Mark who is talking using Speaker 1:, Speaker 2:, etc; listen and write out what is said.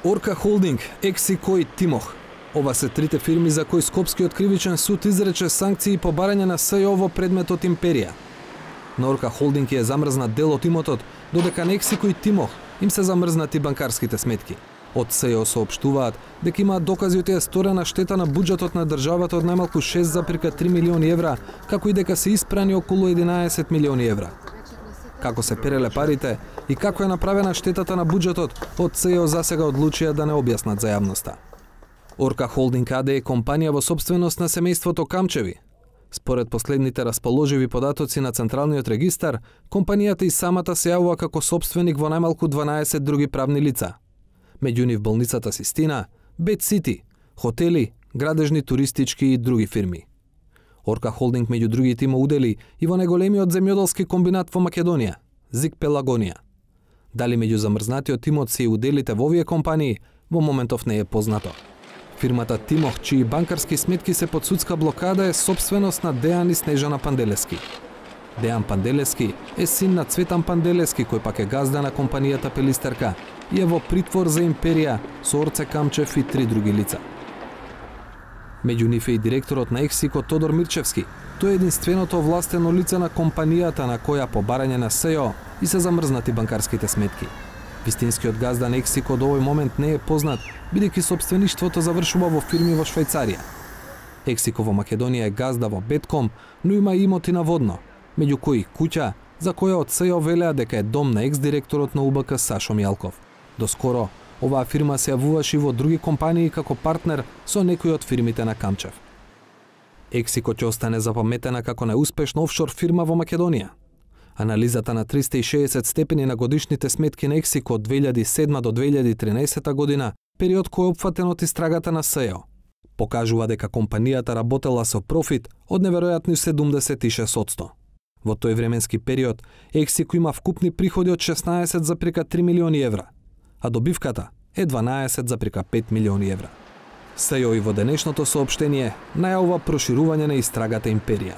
Speaker 1: Орка Холдинг, Ексико и Тимох. Ова се трите фирми за кои Скопскиот кривичен суд изрече санкции по барање на СЈО во предметот Империја. На Орка Холдинг е замрзнат дел од имотот, додека на Ексико и Тимох им се замрзнати банкарските сметки. Од СЈО соопштуваат дека имаат докази од сторена штета на буџетот на државата од најмалку 6,3 милиони евра, како и дека се испрани околу 11 милиони евра. Како се переле парите и како е направена штетата на буџетот, од СЈО засега одлучија да не објаснат за јавноста. Орка Холдинг АД е компанија во сопственост на семејството Камчеви. Според последните расположиви податоци на Централниот регистар, компанијата и самата се јавува како сопственик во најмалку 12 други правни лица. Меѓу нив болницата Систина, Бет Сити, хотели, градежни туристички и други фирми. Орка Холдинг меѓу другите има удели и во најголемиот земјоделски комбинат во Македонија, Зик Пелагонија. Дали меѓу замрзнатиот имот се и уделите во овие компании, во моментов не е познато. Фирмата Тимох, чии банкарски сметки се под судска блокада, е сопственост на Дејан и Снежана Панделевски. Дејан Панделевски е син на Цветан Панделевски, кој пак е газда на компанијата Пелистерка и е во притвор за Империја со Орце Камчев и 3 други лица. Меѓу нив е и директорот на Ексико Тодор Мирчевски. Тој е единственото овластено лице на компанијата на која по барање на СЈО и се замрзнати банкарските сметки. Вистинскиот газда на Ексико до овој момент не е познат, бидејќи сопствеништвото завршува во фирми во Швајцарија. Ексико во Македонија е газда во Бетком, но има и имоти на Водно, меѓу кои куќа, за која од СЈО велеа дека е дом на екс-директорот на УБК Сашо Мјалков. Доскоро, оваа фирма се јавуваше и во други компании како партнер со некои од фирмите на Камчев. Ексико ќе остане запаметена како најуспешна офшор фирма во Македонија. Анализата на 360 степени на годишните сметки на Ексико од 2007 до 2013 година, период кој е опфатен од истрагата на СЈО, покажува дека компанијата работела со профит од неверојатни 76%. Во тој временски период, Ексико има вкупни приходи од 16,3 милиони евра, а добивката е 12,5 милиони евра. СЈО и во денешното соопштение најавува проширување на истрагата Империја.